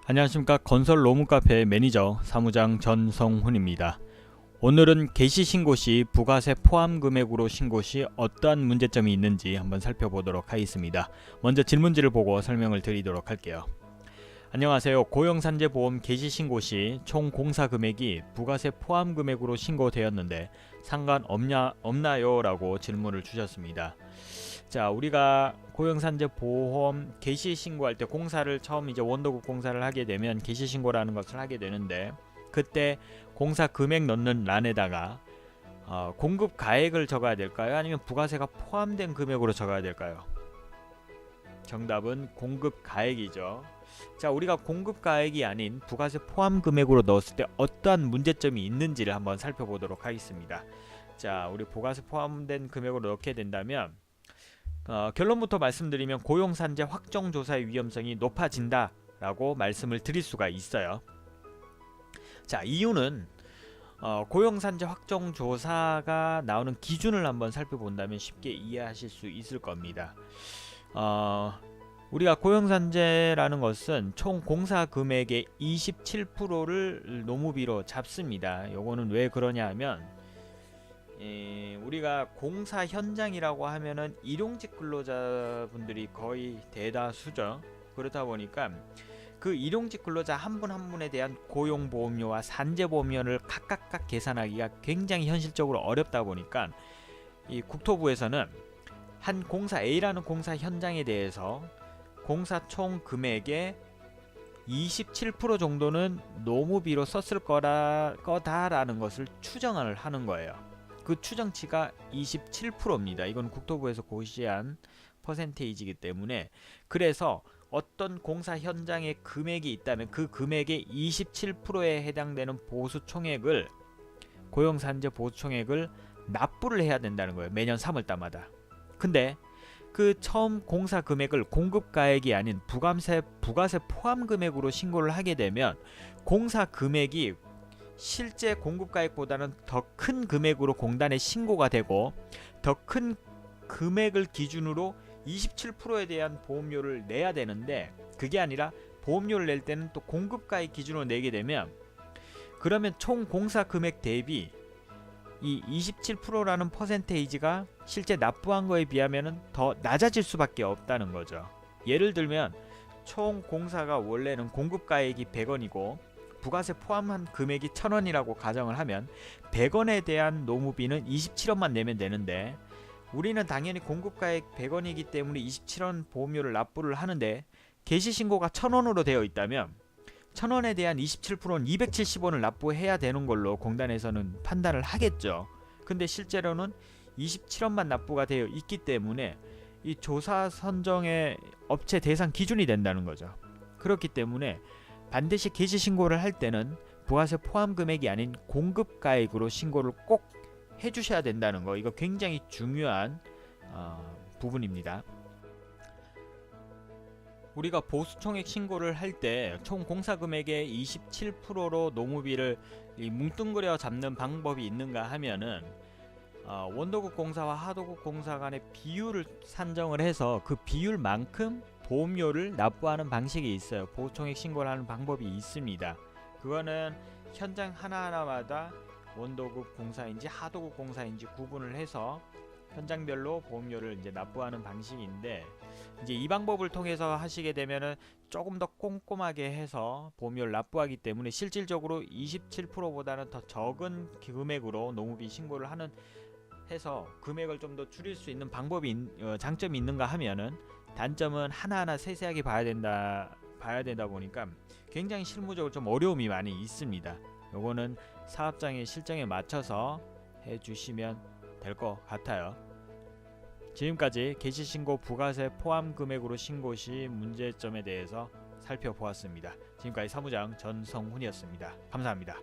안녕하십니까. 건설 로무카페 매니저 사무장 전성훈입니다. 오늘은 개시신고 시 부가세 포함 금액으로 신고 시 어떠한 문제점이 있는지 한번 살펴보도록 하겠습니다. 먼저 질문지를 보고 설명을 드리도록 할게요. 안녕하세요. 고용산재보험 개시신고 시 총 공사 금액이 부가세 포함 금액으로 신고되었는데 상관없나요? 라고 질문을 주셨습니다. 자, 우리가 고용산재보험 개시신고할 때 공사를 처음 이제 원도급 공사를 하게 되면 개시신고라는 것을 하게 되는데, 그때 공사 금액 넣는 란에다가 공급 가액을 적어야 될까요? 아니면 부가세가 포함된 금액으로 적어야 될까요? 정답은 공급 가액이죠. 자, 우리가 공급 가액이 아닌 부가세 포함 금액으로 넣었을 때 어떠한 문제점이 있는지를 한번 살펴보도록 하겠습니다. 자, 우리 부가세 포함된 금액으로 넣게 된다면 결론부터 말씀드리면 고용산재 확정조사의 위험성이 높아진다 라고 말씀을 드릴 수가 있어요. 자, 이유는 고용산재 확정조사가 나오는 기준을 한번 살펴본다면 쉽게 이해하실 수 있을 겁니다. 우리가 고용산재라는 것은 총 공사 금액의 27%를 노무비로 잡습니다. 요거는 왜 그러냐 하면 우리가 공사 현장이라고 하면은 일용직 근로자분들이 거의 대다수죠. 그렇다 보니까 그 일용직 근로자 한 분 한 분에 대한 고용보험료와 산재보험료를 각각 계산하기가 굉장히 현실적으로 어렵다 보니까 이 국토부에서는 한 공사 A라는 공사 현장에 대해서 공사 총 금액의 27% 정도는 노무비로 썼을 거다라는 것을 추정을 하는 거예요. 그 추정치가 27%입니다. 이건 국토부에서 고시한 퍼센테이지이기 때문에, 그래서 어떤 공사 현장에 금액이 있다면 그 금액의 27%에 해당되는 보수총액을, 고용산재 보수총액을 납부를 해야 된다는 거예요. 매년 3월달마다. 근데 그 처음 공사 금액을 공급가액이 아닌 부가세 포함 금액으로 신고를 하게 되면 공사 금액이 실제 공급가액보다는 더 큰 금액으로 공단에 신고가 되고, 더 큰 금액을 기준으로 27%에 대한 보험료를 내야 되는데, 그게 아니라 보험료를 낼 때는 또 공급가액 기준으로 내게 되면, 그러면 총 공사 금액 대비 이 27%라는 퍼센테이지가 실제 납부한 거에 비하면 더 낮아질 수밖에 없다는 거죠. 예를 들면 총 공사가 원래는 공급가액이 100원이고 부가세 포함한 금액이 1000원이라고 가정을 하면 100원에 대한 노무비는 27원만 내면 되는데, 우리는 당연히 공급가액 100원이기 때문에 27원 보험료를 납부를 하는데, 개시신고가 1000원으로 되어 있다면 1000원에 대한 27%는 270원을 납부해야 되는 걸로 공단에서는 판단을 하겠죠. 근데 실제로는 27원만 납부가 되어 있기 때문에 이 조사 선정의 업체 대상 기준이 된다는 거죠. 그렇기 때문에 반드시 개시신고를 할 때는 부가세 포함 금액이 아닌 공급가액으로 신고를 꼭 해주셔야 된다는 거, 이거 굉장히 중요한 부분입니다. 우리가 보수총액 신고를 할 때 총 공사 금액의 27%로 노무비를 뭉뚱그려 잡는 방법이 있는가 하면은 원도급 공사와 하도급 공사 간의 비율을 산정을 해서 그 비율만큼 보험료를 납부하는 방식이 있어요. 보수총액 신고를 하는 방법이 있습니다. 그거는 현장 하나하나마다 원도급 공사인지 하도급 공사인지 구분을 해서 현장별로 보험료를 이제 납부하는 방식인데, 이제 이 방법을 통해서 하시게 되면은 조금 더 꼼꼼하게 해서 보험료를 납부하기 때문에 실질적으로 27%보다는 더 적은 금액으로 노무비 신고를 하는 해서 금액을 좀 더 줄일 수 있는 방법이 장점이 있는가 하면은, 단점은 하나하나 세세하게 봐야 된다 보니까 굉장히 실무적으로 좀 어려움이 많이 있습니다. 요거는 사업장의 실정에 맞춰서 해주시면 될 것 같아요. 지금까지 개시신고 부가세 포함 금액으로 신고 시 문제점에 대해서 살펴보았습니다. 지금까지 사무장 전성훈이었습니다. 감사합니다.